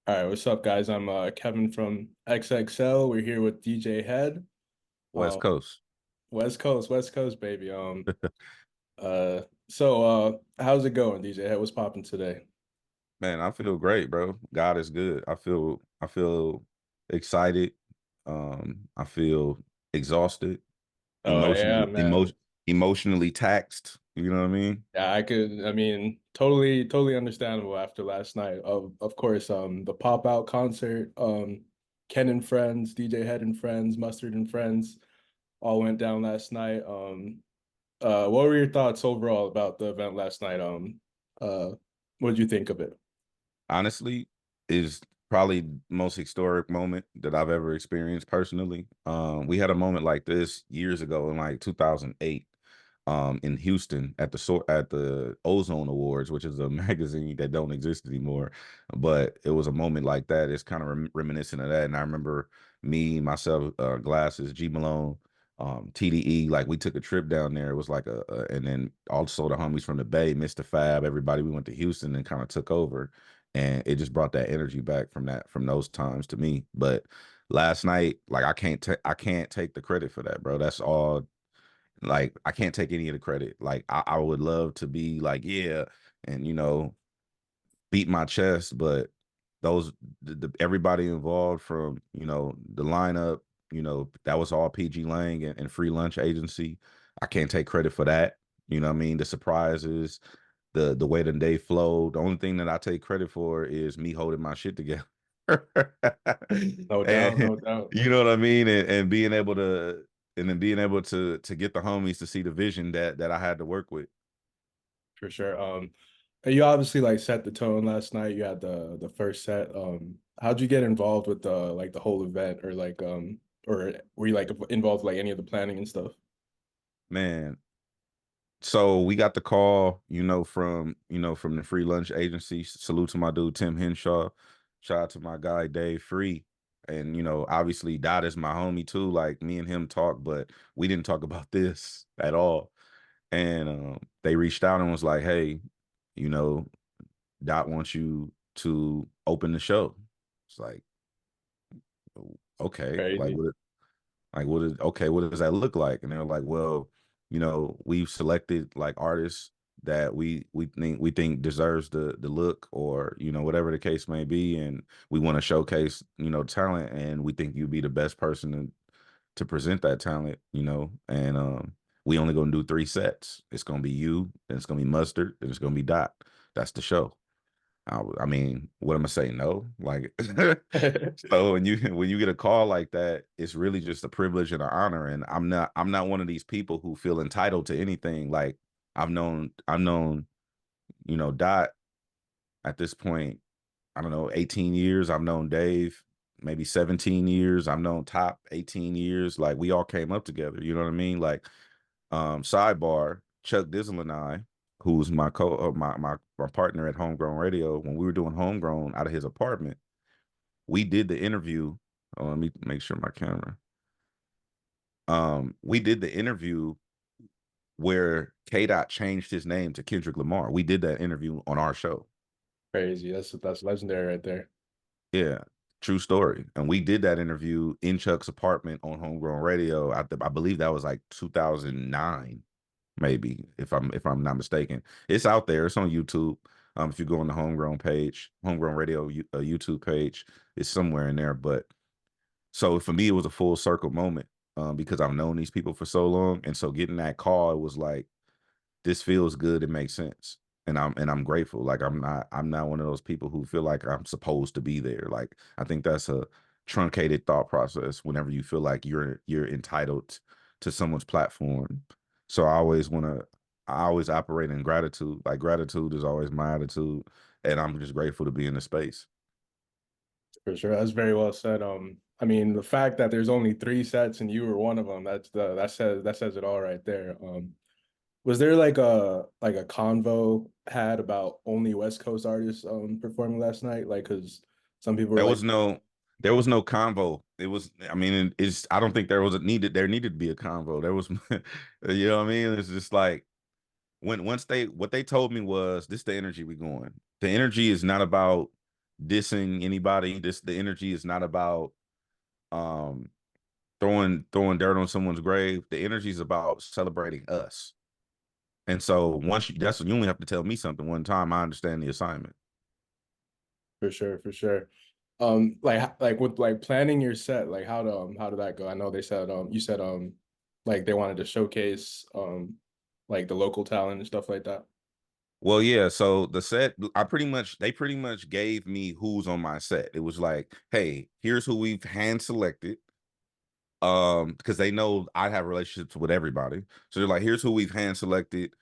All right, what's up, guys? I'm Kevin from XXL. We're here with DJ Hed. West Um, Coast. West Coast, baby. So how's it going, DJ Hed? What's popping today? Man, I feel great, bro. God is good. I feel excited. I feel exhausted, Oh yeah, man. emotionally taxed. You know what I mean? Yeah, I mean, totally understandable after last night. Of course, the pop out concert, Ken and Friends, DJ Hed and Friends, Mustard and Friends, all went down last night. What were your thoughts overall about the event last night? Uh, what did you think of it? Honestly, is probably the most historic moment that I've ever experienced personally. We had a moment like this years ago in like 2008 in Houston at the Ozone Awards, which is a magazine that don't exist anymore. But it was a moment like that. It's kind of reminiscent of that. And I remember me, myself, Glasses, G Malone, TDE, like we took a trip down there. It was like and then also the homies from the Bay, Mr. Fab, everybody. We went to Houston and kind of took over, and it just brought that energy back from those times to me. But last night, like I can't take the credit for that, bro. That's all. Like I can't take any of the credit. Like I would love to be like, yeah, and beat my chest, but those everybody involved from the lineup, that was all PG Lang and Free Lunch Agency. I can't take credit for that. You know what I mean? The surprises, the way the day flowed. The only thing that I take credit for is me holding my shit together. No doubt, And no doubt, you know what I mean? And being able to and then being able to get the homies to see the vision that I had to work with. for sure. You obviously like set the tone last night. You had the first set. How'd you get involved with the whole event, or or were you like involved like any of the planning and stuff? Man, so we got the call, from the free lunch agency. Salute to my dude Tim Henshaw. Shout out to my guy Dave Free. And obviously Dot is my homie too. Like me and him talk, but we didn't talk about this at all. And they reached out and was like, "Hey, you know, Dot wants you to open the show." It's like, okay, like Crazy. what does that look like? And they're like, well, we've selected like artists that we think deserves the look, or whatever the case may be, and we want to showcase talent, and we think you'd be the best person to present that talent, and we only gonna do three sets. It's gonna be you, then it's gonna be Mustard, and it's gonna be Dot. That's the show. I mean, what am I saying? No, like, so when you get a call like that, it's really just a privilege and an honor. And I'm not one of these people who feel entitled to anything. Like I've known, Dot at this point. I don't know, 18 years. I've known Dave maybe 17 years. I've known Top 18 years. Like we all came up together. You know what I mean? Like sidebar, Chuck Dizzle and I, who's my partner at Homegrown Radio, when we were doing Homegrown out of his apartment, we did the interview. Oh, let me make sure my camera. We did the interview where K Dot changed his name to Kendrick Lamar. We did that interview on our show. Crazy. That's legendary right there. Yeah, true story. And we did that interview in Chuck's apartment on Homegrown Radio. I believe that was like 2009, maybe if I'm not mistaken. It's out there. It's on YouTube. If you go on the Homegrown page, Homegrown Radio YouTube page, it's somewhere in there. But so for me, it was a full circle moment, because I've known these people for so long, and so getting that call, it was like, this feels good. It makes sense. And I'm grateful. Like I'm not one of those people who feel like I'm supposed to be there. Like I think that's a truncated thought process whenever you feel like you're entitled to someone's platform. So I always operate in gratitude. Like gratitude is always my attitude. And I'm just grateful to be in the space. For sure. That's very well said. I mean, the fact that there's only three sets and you were one of them, that says it all right there. Was there like a convo had about only West Coast artists performing last night? Like, because some people were There like, was no there was no convo. It was, I mean, it's I don't think there needed to be a convo. There was you know what I mean? It's just like when once they what they told me was this: the energy we going. The energy is not about dissing anybody. The energy is not about um throwing dirt on someone's grave. The energy is about celebrating us. And so once you only have to tell me something one time, I understand the assignment. For sure, for sure. Like with like planning your set, like how did that go? I know they said you said like they wanted to showcase like the local talent and stuff like that. Well, yeah. So the set, they pretty much gave me who's on my set. It was like, hey, here's who we've hand selected. Because they know I have relationships with everybody. So they're like, here's who we've hand selected.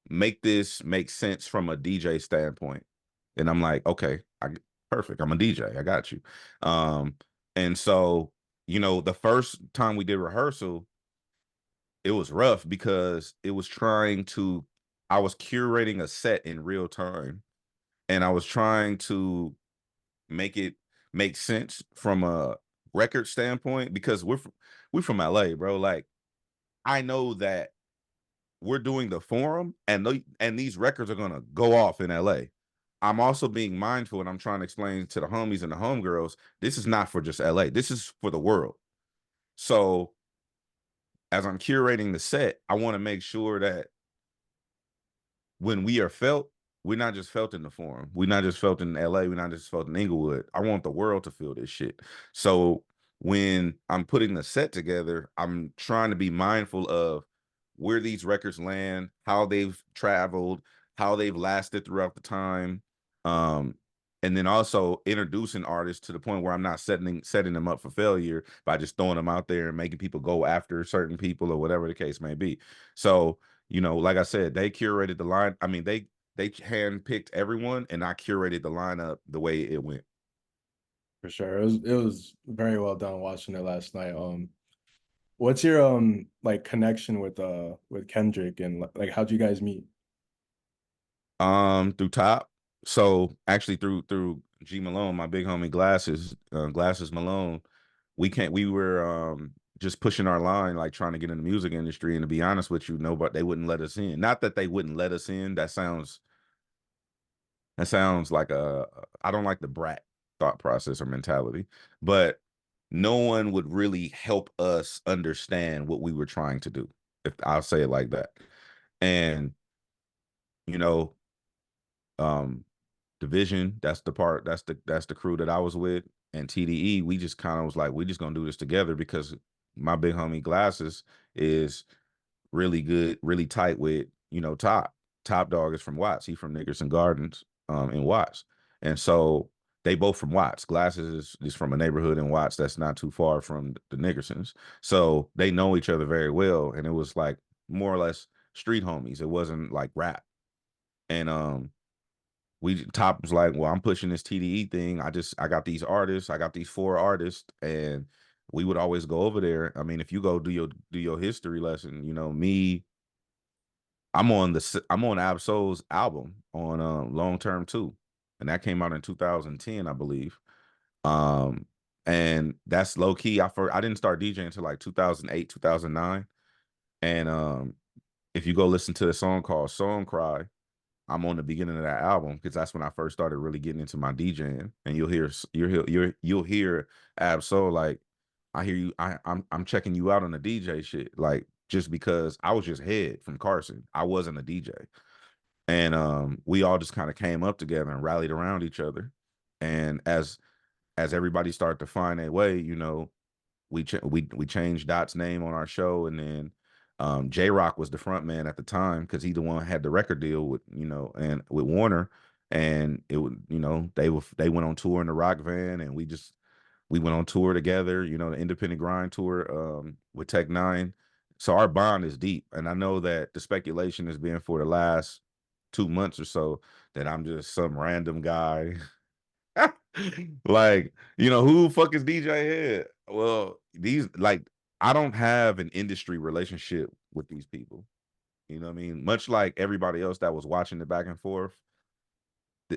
Make this make sense from a DJ standpoint. And I'm like, okay, perfect. I'm a DJ. I got you. Um, and so, the first time we did rehearsal, it was rough because I was curating a set in real time, and I was trying to make it make sense from a record standpoint because we're from LA, bro. Like, I know that we're doing the forum and these records are gonna go off in LA. I'm also being mindful, and I'm trying to explain to the homies and the homegirls, this is not for just LA. This is for the world. So as I'm curating the set, I want to make sure that when we are felt, we're not just felt in the forum. We're not just felt in LA. We're not just felt in Inglewood. I want the world to feel this shit. So when I'm putting the set together, I'm trying to be mindful of where these records land, how they've traveled, how they've lasted throughout the time. Um, and then also introducing artists to the point where I'm not setting them up for failure by just throwing them out there and making people go after certain people or whatever the case may be. So, like I said, they curated the line. I mean, they handpicked everyone, and I curated the lineup the way it went. For sure. It was very well done watching it last night. What's your like connection with Kendrick and like how'd you guys meet? Through Top. So actually through G Malone, my big homie Glasses Malone. We were just pushing our line, like trying to get in the music industry. And to be honest with you, nobody they wouldn't let us in. Not that they wouldn't let us in. That sounds like I don't like the brat thought process or mentality, but no one would really help us understand what we were trying to do, if I'll say it like that. And you know, um, Division, that's the crew that I was with, and TDE, we just kind of was like, we just gonna do this together because my big homie Glasses is really good, really tight with, Top Dog is from Watts. He from Nickerson Gardens, in Watts. And so they both from Watts. Glasses is from a neighborhood in Watts that's not too far from the Nickersons. So they know each other very well. And it was like more or less street homies. It wasn't like rap. And we Top was like, well, I'm pushing this TDE thing. I got these artists, I got these 4 artists, and we would always go over there. I mean, if you go do your history lesson, me, I'm on Absol's album on Long Term 2, and that came out in 2010, I believe. Um, and that's low key. I didn't start DJing until like 2008, 2009. And if you go listen to the song called Song Cry, I'm on the beginning of that album because that's when I first started really getting into my DJing. And you'll hear Absol like, I hear you. I'm checking you out on the DJ shit. Like, just because I was just Head from Carson. I wasn't a DJ. And we all just kind of came up together and rallied around each other. And as everybody started to find their way, we changed Dot's name on our show, and then J Rock was the front man at the time because he the one who had the record deal with, and with Warner. And it would, they went on tour in the Rock Van, and we went on tour together, the Independent Grind tour with Tech Nine. So our bond is deep. And I know that the speculation has been for the last 2 months or so that I'm just some random guy. Like, who the fuck is DJ Hed? Well, I don't have an industry relationship with these people. You know what I mean? Much like everybody else that was watching the back and forth,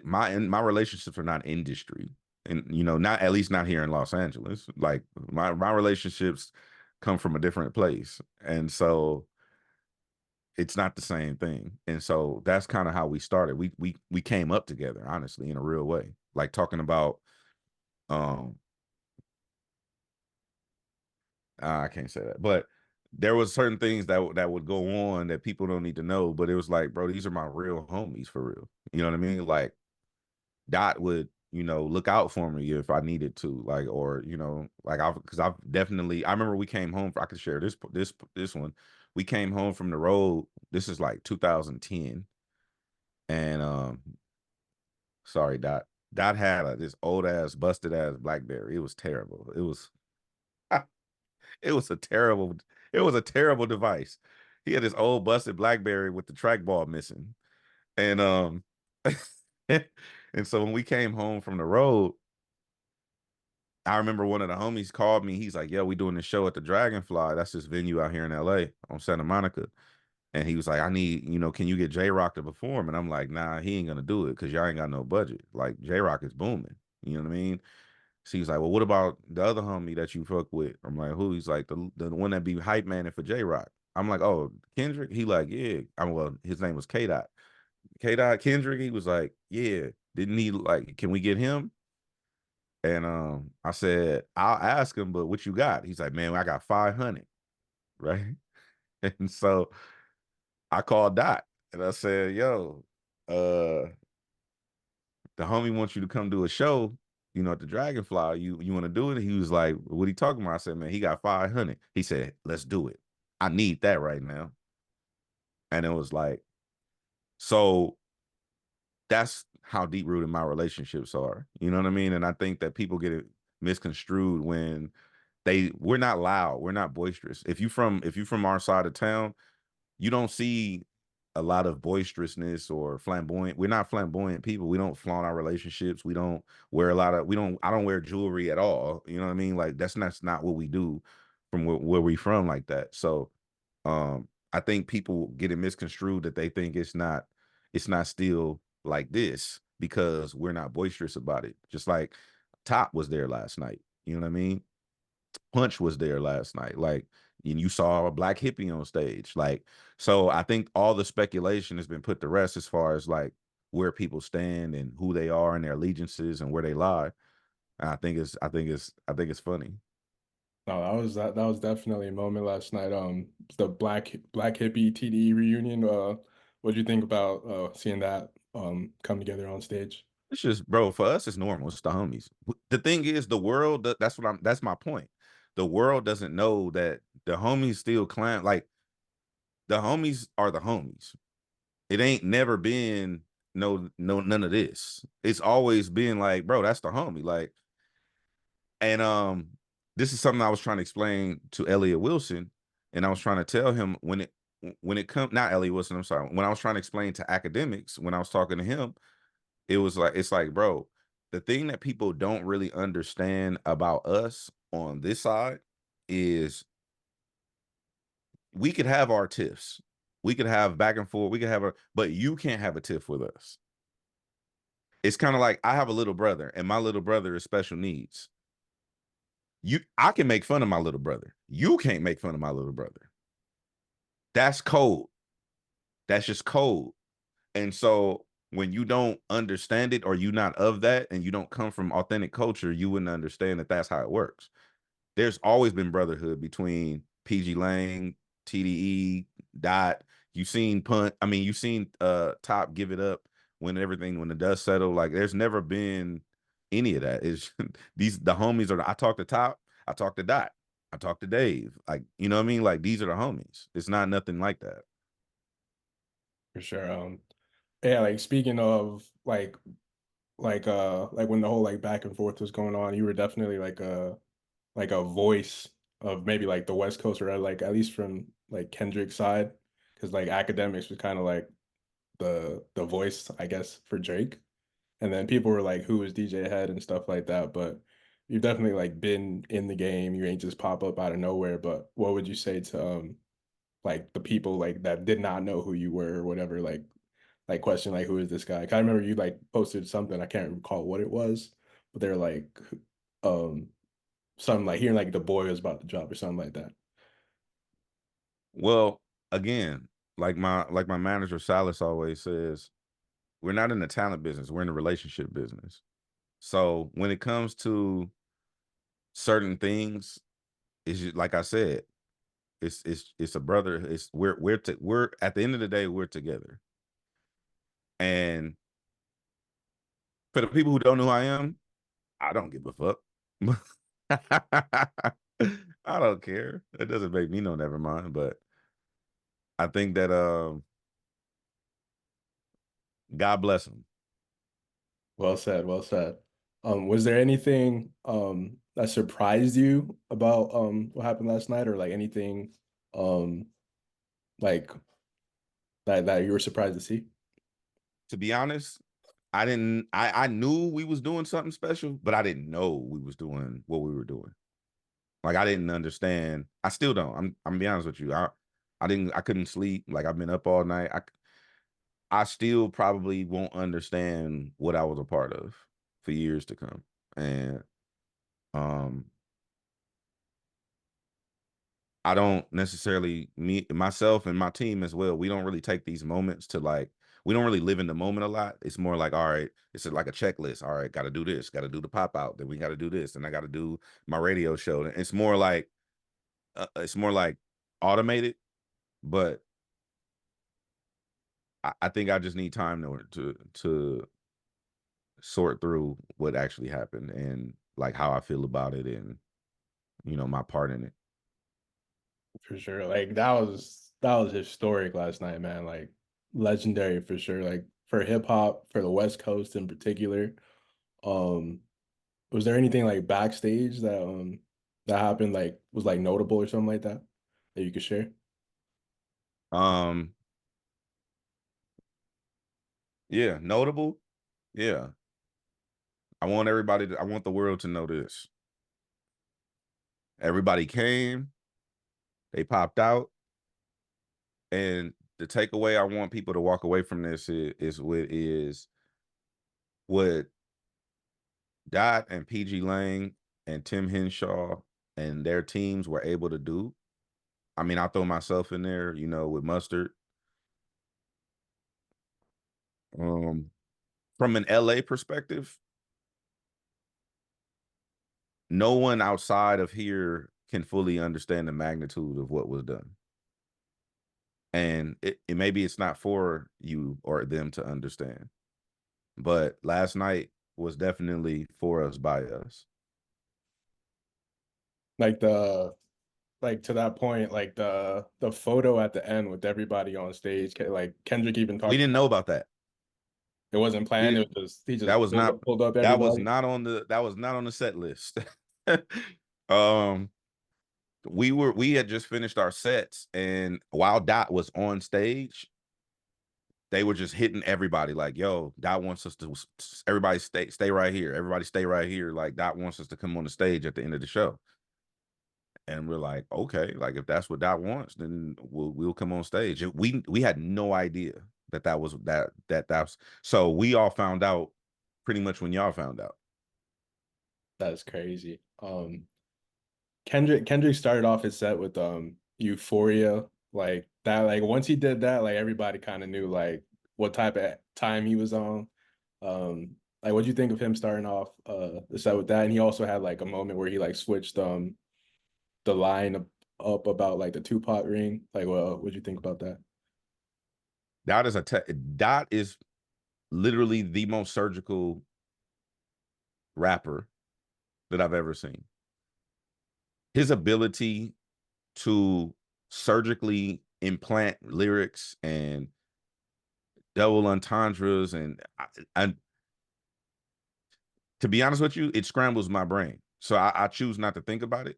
my relationships are not industry. And not at least not here in Los Angeles. Like my relationships come from a different place. And so it's not the same thing. And so that's kind of how we started. We came up together, honestly, in a real way. Like talking about I can't say that, but there was certain things that would go on that people don't need to know. But it was like, bro, these are my real homies for real. You know what I mean? Like Dot would, look out for me if I needed to, like, or like because I've definitely. I remember we came home. I could share this one. We came home from the road. This is like 2010, and sorry, Dot. Dot had this old ass, busted ass BlackBerry. It was terrible. It was a terrible, it was a terrible device. He had this old busted BlackBerry with the trackball missing. And and so when we came home from the road, I remember one of the homies called me. He's like, "Yo, we doing this show at the Dragonfly. That's this venue out here in LA on Santa Monica." And he was like, "I need, can you get J Rock to perform?" And I'm like, "Nah, he ain't gonna do it because y'all ain't got no budget. Like J Rock is booming. You know what I mean?" So he's like, "Well, what about the other homie that you fuck with?" I'm like, "Who?" He's like, the one that be hype manning for J Rock. I'm like, "Oh, Kendrick." He like, "Yeah." Well, his name was K Dot. K Dot Kendrick. He was like, "Yeah." Didn't he like? Can we get him? And I said, "I'll ask him, but what you got?" He's like, "Man, I got 500." Right. And so I called Dot and I said, "Yo, uh, the homie wants you to come do a show, at the Dragonfly. You want to do it?" He was like, "What he talking about?" I said, "Man, he got 500." He said, "Let's do it. I need that right now." And it was like, so that's how deep rooted my relationships are. You know what I mean? And I think that people get it misconstrued when we're not loud, we're not boisterous. If you from our side of town, you don't see a lot of boisterousness or flamboyant. We're not flamboyant people. We don't flaunt our relationships. We don't wear I don't wear jewelry at all. You know what I mean? Like that's not what we do from where we from like that. So I think people get it misconstrued that they think it's not still like this because we're not boisterous about it. Just like Top was there last night. You know what I mean? Punch was there last night. Like, and you saw a black hippie on stage. Like, so I think all the speculation has been put to rest as far as like where people stand and who they are and their allegiances and where they lie. And I think it's funny. No, that was definitely a moment last night. The Black Hippie TDE reunion. What do you think about seeing that come together on stage? It's just, bro, for us, it's normal. It's the homies. The thing is, the world, that's my point. The world doesn't know that the homies still clown. Like, the homies are the homies. It ain't never been no none of this. It's always been like, bro, that's the homie. Like, and this is something I was trying to explain to Elliot Wilson, and I was trying to tell him when it come not Elliot Wilson, I'm sorry. When I was trying to explain to academics, when I was talking to him, it's like, bro, the thing that people don't really understand about us on this side is we could have our tiffs. We could have back and forth. We could have but you can't have a tiff with us. It's kind of like I have a little brother, and my little brother is special needs. I can make fun of my little brother. You can't make fun of my little brother. That's cold. That's just cold. And so when you don't understand it or you not of that and you don't come from authentic culture, you wouldn't understand that that's how it works. There's always been brotherhood between PG Lang, TDE, Dot. You seen Top give it up when the dust settled. Like there's never been any of that. It's the homies I talk to Top, I talk to Dot, I talk to Dave. Like, you know what I mean? Like these are the homies. It's not nothing like that. For sure. Yeah, like speaking of like when the whole like back and forth was going on, you were definitely like a voice of maybe like the West Coast or like at least from like Kendrick's side, because like academics was kind of like the voice, I guess, for Drake. And then people were like, who is DJ Hed and stuff like that. But you've definitely like been in the game. You ain't just pop up out of nowhere. But what would you say to like the people like that did not know who you were or whatever, like question like who is this guy? 'Cause I remember you like posted something, I can't recall what it was, but they're like um something like hearing like the boy was about to drop or something like that. Well, again, like my manager Salas always says, we're not in the talent business, we're in the relationship business. So when it comes to certain things, it's just, like I said, it's a brother. It's we're at the end of the day, we're together. And for the people who don't know who I am, I don't give a fuck. I don't care. It doesn't make me no never mind. But I think that God bless him. Well said, well said. Was there anything that surprised you about what happened last night, or like anything um like that you were surprised to see? To be honest, I knew we was doing something special, but I didn't know we was doing what we were doing. Like I didn't understand. I still don't. I'm gonna be honest with you. I couldn't sleep. Like I've been up all night. I still probably won't understand what I was a part of for years to come. And um I don't necessarily, me myself and my team as well, we don't really take these moments to like, we don't really live in the moment a lot. It's more like, all right, it's like a checklist. All right, got to do this, got to do the pop out, then we got to do this, and I got to do my radio show. And it's more like automated, but I think I just need time to sort through what actually happened and like how I feel about it and my part in it. For sure. Like that was historic last night, man. Like legendary for sure. Like for hip hop, for the West Coast in particular. Um, was there anything like backstage that happened like was like notable or something like that that you could share? Um, yeah, notable. Yeah. I want the world to know this. Everybody came, they popped out, and the takeaway I want people to walk away from this is what Dot and PG Lang and Tim Henshaw and their teams were able to do. I mean, I throw myself in there, with Mustard. Um, from an LA perspective, no one outside of here can fully understand the magnitude of what was done. And maybe it's not for you or them to understand. But last night was definitely for us by us. Like like to that point, like the photo at the end with everybody on stage, like Kendrick even We talked didn't about know about that. it wasn't We planned. didn't, It was just he that just was not pulled up everybody. that was not on the set list. um we had just finished our sets, and while Dot was on stage, they were just hitting everybody like, yo, Dot wants us to, everybody stay right here. Everybody stay right here. Like Dot wants us to come on the stage at the end of the show. And we're like, okay, like if that's what Dot wants, then we'll come on stage. We had no idea that's so we all found out pretty much when y'all found out. That's crazy. Kendrick started off his set with Euphoria. Like that, like once he did that, like everybody kind of knew like what type of time he was on. Like what'd you think of him starting off the set with that? And he also had like a moment where he like switched the line up about like the Tupac ring. Like, well, what'd you think about that? Dot is literally the most surgical rapper that I've ever seen. His ability to surgically implant lyrics and double entendres, and to be honest with you, it scrambles my brain. So I choose not to think about it.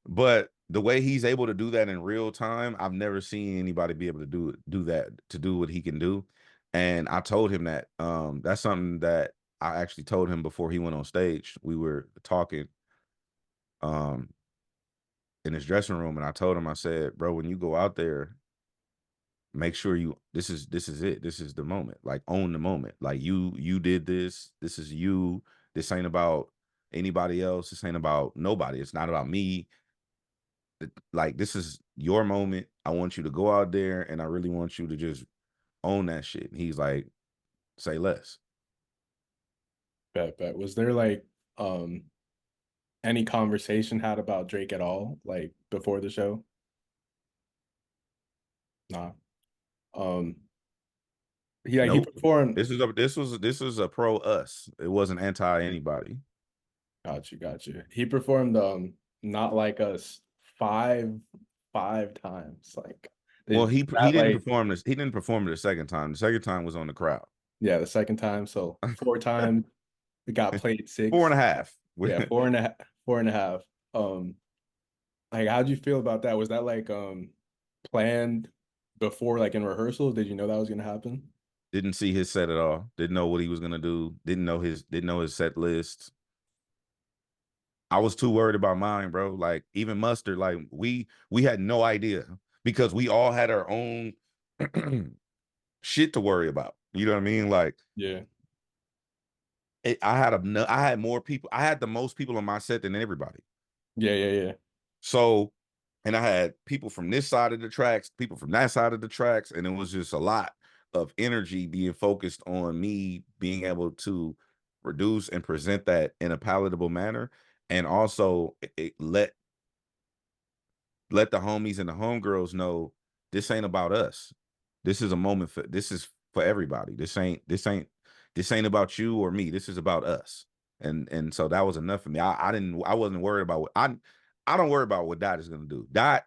But the way he's able to do that in real time, I've never seen anybody be able to do that, to do what he can do. And I told him that that's something that I actually told him before he went on stage. We were talking um in his dressing room, and I told him, I said, bro, when you go out there, make sure this is it. This is the moment. Like own the moment. Like you did this. This is you. This ain't about anybody else. This ain't about nobody. It's not about me. like, this is your moment. I want you to go out there, and I really want you to just own that shit. And he's like, say less. Bet. Was there like any conversation had about Drake at all, like before the show? Nah. Um, he Nope. performed. This was a pro us. It wasn't anti anybody. Got you. He performed Not Like Us five times. Like Well, is he that didn't like perform this. He didn't perform it the second time. The second time was on the crowd. yeah, the second time. So four times it got played Four and six. a half. Yeah, four and a half. Like how'd you feel about that? Was that like planned before, like in rehearsal? Did you know that was gonna happen? Didn't see his set at all. Didn't know what he was gonna do. Didn't know his set list. I was too worried about mine, bro. Like, even Mustard, like, we had no idea because we all had our own shit to worry about. You know what I mean? Like, Yeah. I had more people. I had the most people on my set than everybody. Yeah. So, and I had people from this side of the tracks, people from that side of the tracks, and it was just a lot of energy being focused on me being able to produce and present that in a palatable manner, and also let the homies and the homegirls know this ain't about us. This is a moment for this is for everybody. This ain't about you or me. This is about us. And so that was enough for me. I wasn't worried about what I don't worry about what Dot is gonna do. Dot,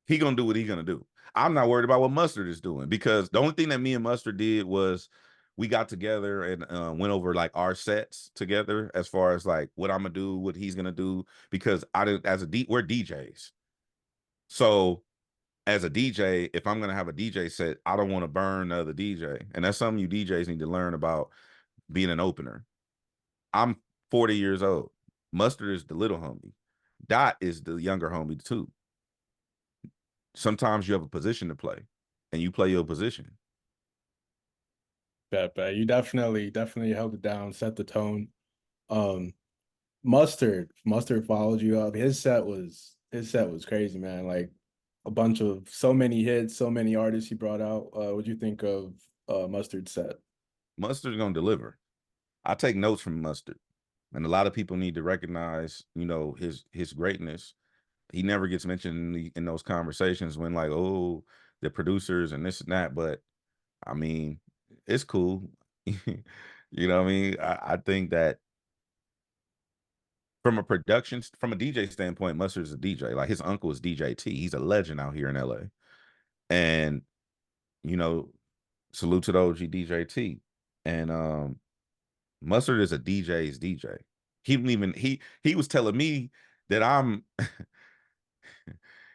he gonna do what he gonna do. I'm not worried about what Mustard is doing, because the only thing that me and Mustard did was we got together and went over like our sets together as far as like what I'm gonna do, what he's gonna do, because I didn't we're DJs. So as a DJ, if I'm gonna have a DJ set, I don't want to burn the other DJ. And that's something you DJs need to learn about being an opener. I'm 40 years old. Mustard is the little homie. Dot is the younger homie too. Sometimes you have a position to play and you play your position. Bet. You definitely held it down, set the tone. Um, Mustard followed you up. His set was crazy, man. Like a bunch of so many hits, so many artists he brought out. What'd you think of Mustard's set? Mustard's gonna deliver. I take notes from Mustard. And a lot of people need to recognize, his greatness. He never gets mentioned in those conversations when, like, oh, the producers and this and that. But I mean, it's cool. You know what I mean? I think that from a DJ standpoint, Mustard is a DJ. Like, his uncle is DJ T. He's a legend out here in LA. And, you know, salute to the OG DJ T. And Mustard is a DJ's DJ. He didn't even he was telling me that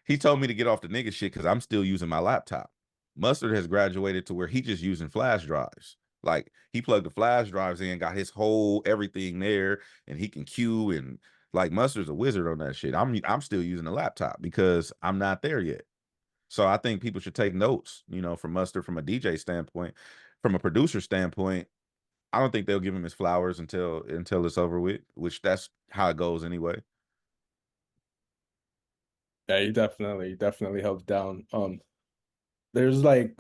he told me to get off the nigga shit because I'm still using my laptop. Mustard has graduated to where he just using flash drives. Like, he plugged the flash drives in, got his whole everything there, and he can cue, and like, Mustard's a wizard on that shit. I'm still using a laptop because I'm not there yet. So I think people should take notes, from Mustard from a DJ standpoint. From a producer standpoint, I don't think they'll give him his flowers until it's over with, which that's how it goes anyway. Yeah, he definitely held it down. There's like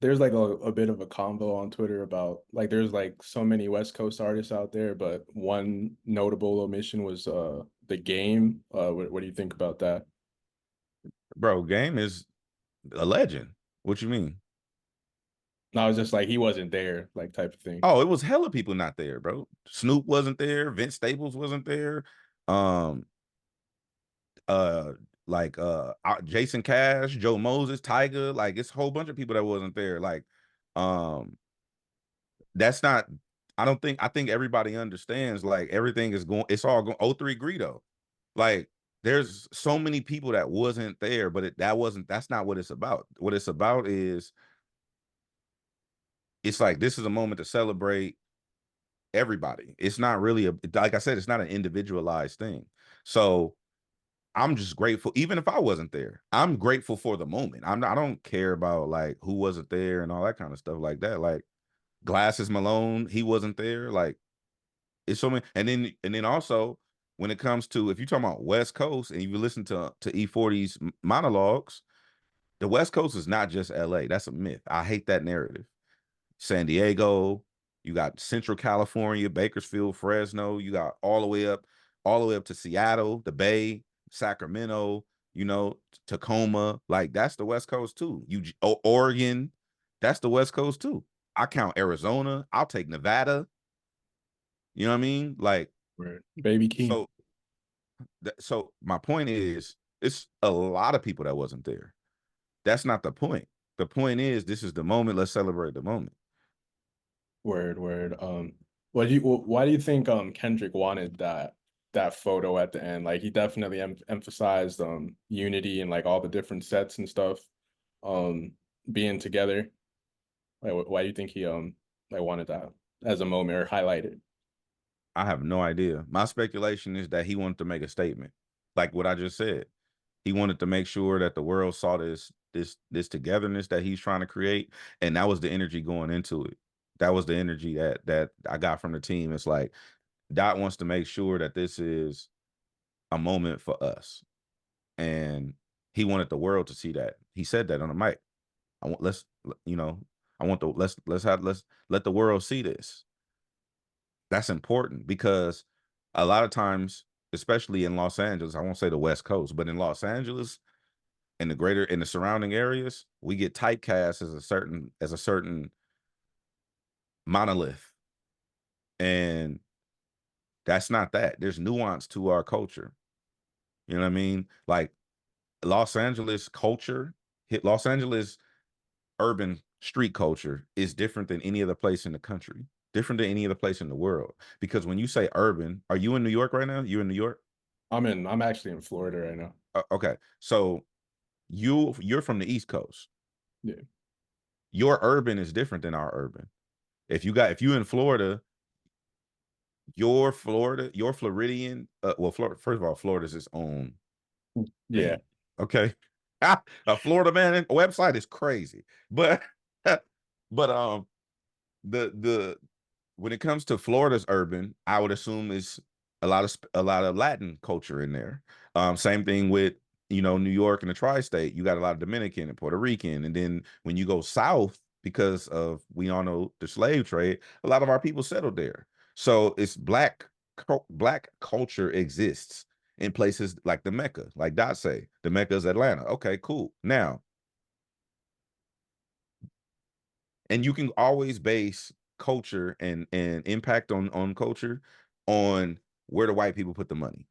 there's like a bit of a convo on Twitter about like there's like so many West Coast artists out there, but one notable omission was the Game. What do you think about that? Bro, Game is a legend. What you mean? No, I was just like he wasn't there, like type of thing. Oh, it was hella people not there, bro. Snoop wasn't there. Vince Staples wasn't there. Um, uh, Jason Cash, Joe Moses, Tyga. Like, it's a whole bunch of people that wasn't there. Like, um, that's not. I think everybody understands. Like, everything is going. It's all going. O3 Greedo. Like, there's so many people that wasn't there, but that's not what it's about. What it's about is, it's like, this is a moment to celebrate everybody. It's not really like I said, it's not an individualized thing. So I'm just grateful, even if I wasn't there. I'm grateful for the moment. I don't care about like who wasn't there and all that kind of stuff like that. Like, Glasses Malone, he wasn't there. Like, it's so many, and then also when it comes to, if you're talking about West Coast and you listen to E40's monologues, the West Coast is not just LA. That's a myth. I hate that narrative. San Diego, you got Central California, Bakersfield, Fresno, you got all the way up to Seattle, the Bay, Sacramento, you know, Tacoma. Like, that's the West Coast too. Oregon, that's the West Coast too. I count Arizona. I'll take Nevada. You know what I mean? Like, Baby Keem. So my point is, it's a lot of people that wasn't there. That's not the point. The point is, this is the moment. Let's celebrate the moment. Word. Why do you think Kendrick wanted that photo at the end? Like, he definitely emphasized unity and like all the different sets and stuff being together. Like, why do you think he like wanted that as a moment or highlighted? I have no idea. My speculation is that he wanted to make a statement, like what I just said. He wanted to make sure that the world saw this togetherness that he's trying to create, and that was the energy going into it. That was the energy that I got from the team. It's like Dot wants to make sure that this is a moment for us, and he wanted the world to see that. He said that on the mic. I want you know, I want the let's let the world see this. That's important because a lot of times, especially in Los Angeles, I won't say the West Coast, but in Los Angeles, in the surrounding areas, we get typecast as a certain monolith. And that's not that. There's nuance to our culture. You know what I mean? Like, Los Angeles culture, Los Angeles urban street culture is different than any other place in the country, different than any other place in the world. Because when you say urban, are you in New York right now? You in New York? I'm actually in Florida right now. Okay. So you're from the East Coast. Yeah. Your urban is different than our urban. If you in Florida, your Floridian, well, Florida, first of all, Florida's its own Yeah. thing. Okay. A Florida man website is crazy. But but the when it comes to Florida's urban, I would assume is a lot of Latin culture in there. Same thing with, you know, New York and the tri-state. You got a lot of Dominican and Puerto Rican, and then when you go south, because of, we all know, the slave trade, a lot of our people settled there. So it's black culture exists in places like the Mecca, like Dot say, the Mecca is Atlanta. Okay, cool. Now, and you can always base culture and impact on culture on where the white people put the money.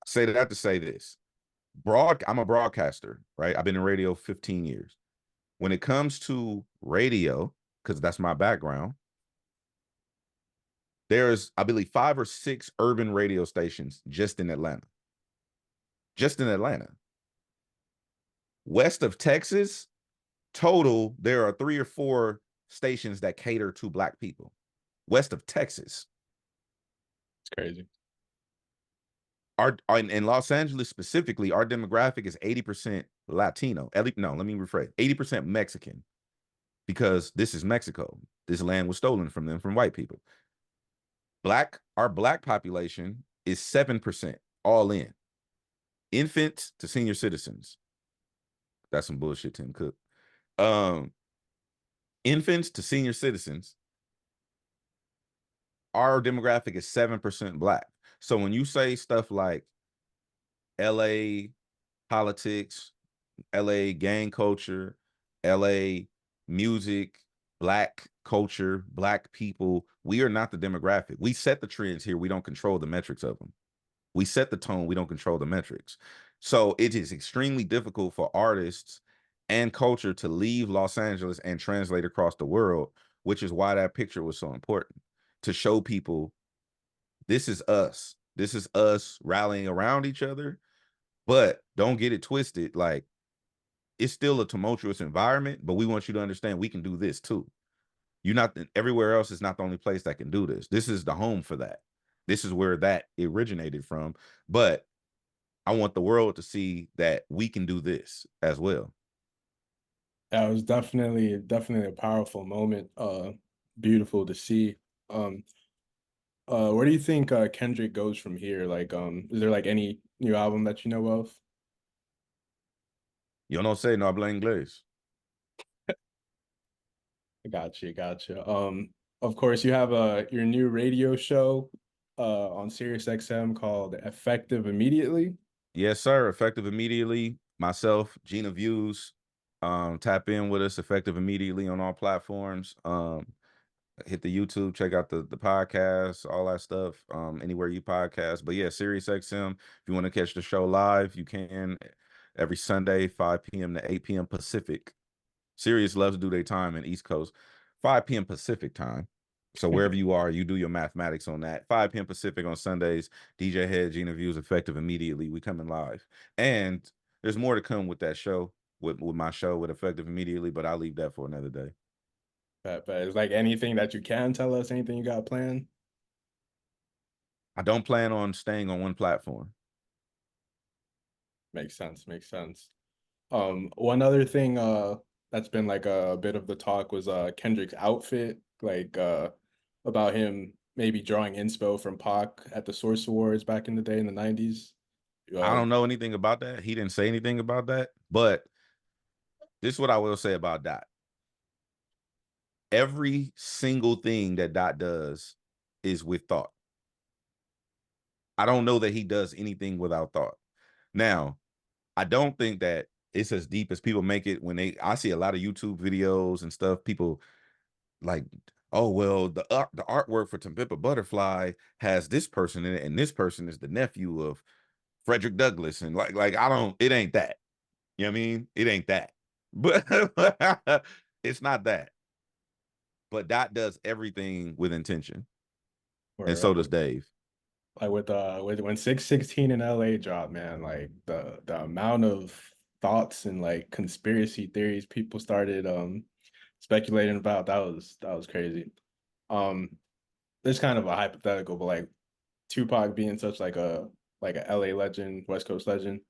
I say that to say this. I'm a broadcaster, right? I've been in radio 15 years. When it comes to radio, because that's my background, there's, I believe, 5 or 6 urban radio stations just in Atlanta. Just in Atlanta. West of Texas, total, there are 3 or 4 stations that cater to black people. West of Texas. It's crazy. In Los Angeles specifically, our demographic is 80% Latino. No, let me rephrase, 80% Mexican, because this is Mexico. This land was stolen from them, from white people. Our black population is 7% all in. Infants to senior citizens. That's some bullshit, Tim Cook. Infants to senior citizens, our demographic is 7% black. So when you say stuff like LA politics, LA gang culture, LA music, black culture, black people, we are not the demographic. We set the trends here. We don't control the metrics of them. We set the tone. We don't control the metrics. So it is extremely difficult for artists and culture to leave Los Angeles and translate across the world, which is why that picture was so important, to show people this is us. This is us rallying around each other. But don't get it twisted. Like, it's still a tumultuous environment, but we want you to understand we can do this too. You're not, everywhere else is not the only place that can do this. This is the home for that. This is where that originated from. But I want the world to see that we can do this as well. That was definitely a powerful moment. Beautiful to see. Where do you think Kendrick goes from here? Like, is there like any new album that you know of? Yo no sé, no habla inglés. Gotcha, gotcha. Of course, you have your new radio show on Sirius XM called Effective Immediately. Yes, sir. Effective immediately. Myself, Gina Views. Tap in with us effective immediately on all platforms. Hit the YouTube, check out the podcast, all that stuff. Anywhere you podcast. But yeah, Sirius XM. If you want to catch the show live, you can every Sunday, 5 p.m. to 8 p.m. Pacific. Sirius loves to do their time in East Coast, 5 p.m. Pacific time. So wherever you are, you do your mathematics on that. 5 p.m. Pacific on Sundays. DJ Hed, Gina Views, effective immediately. We coming live, and there's more to come with that show, with my show, with effective immediately. But I'll leave that for another day. But is like anything that you can tell us, anything you got planned? I don't plan on staying on one platform. Makes sense, makes sense. One other thing that's been like a bit of the talk was Kendrick's outfit, like about him maybe drawing inspo from Pac at the Source Awards back in the day in the 90s. I don't know anything about that. He didn't say anything about that. But this is what I will say about Dot. Every single thing that Dot does is with thought. I don't know that he does anything without thought. Now, I don't think that it's as deep as people make it when I see a lot of YouTube videos and stuff. People like, oh, well, the artwork for To Pimp a Butterfly has this person in it, and this person is the nephew of Frederick Douglass. And it ain't that. You know what I mean? It ain't that. But it's not that. But Dot does everything with intention. And or so does Dave. like with when 616 in LA dropped, man, like the amount of thoughts and like conspiracy theories people started speculating about, that was crazy. Um, this kind of a hypothetical, but like Tupac being such like a LA legend, West Coast legend,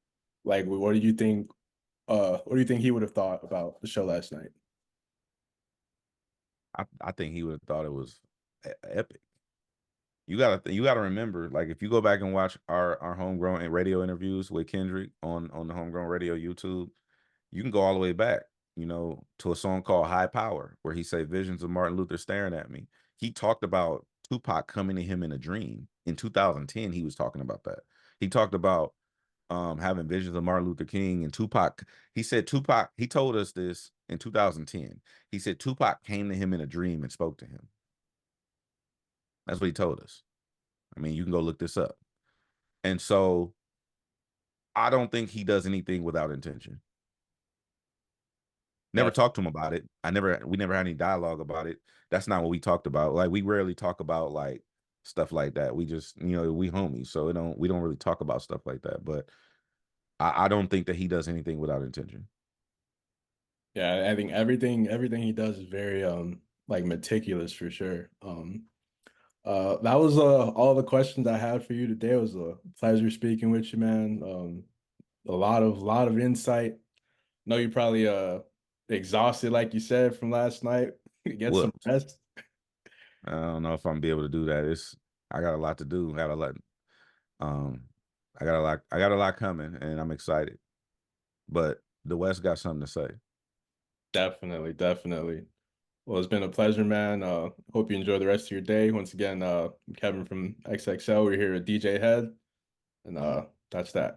like what do you think he would have thought about the show last night? I think he would have thought it was epic. You gotta remember, like, if you go back and watch our homegrown radio interviews with Kendrick on the homegrown radio YouTube, you can go all the way back, to a song called High Power, where he said visions of Martin Luther staring at me. He talked about Tupac coming to him in a dream. In 2010, he was talking about that. He talked about having visions of Martin Luther King and Tupac. He said Tupac, he told us this in 2010. He said Tupac came to him in a dream and spoke to him. That's what he told us. I mean, you can go look this up. And so I don't think he does anything without intention. Never talked to him about it. We never had any dialogue about it. That's not what we talked about. Like, we rarely talk about like stuff like that. We just, we homies. So we don't really talk about stuff like that. But I don't think that he does anything without intention. Yeah, I think everything he does is very like meticulous for sure. That was all the questions I had for you today. It was a pleasure speaking with you, man. A lot of insight. Know you probably exhausted, like you said, from last night. Get some Whooped. rest. I don't know if I'm be able to do that. I got a lot to do. Um I got a lot coming, and I'm excited. But the West got something to say. Definitely, definitely. Well, it's been a pleasure, man. Hope you enjoy the rest of your day. Once again, I'm Kevin from XXL. We're here with DJ Hed, and that's that.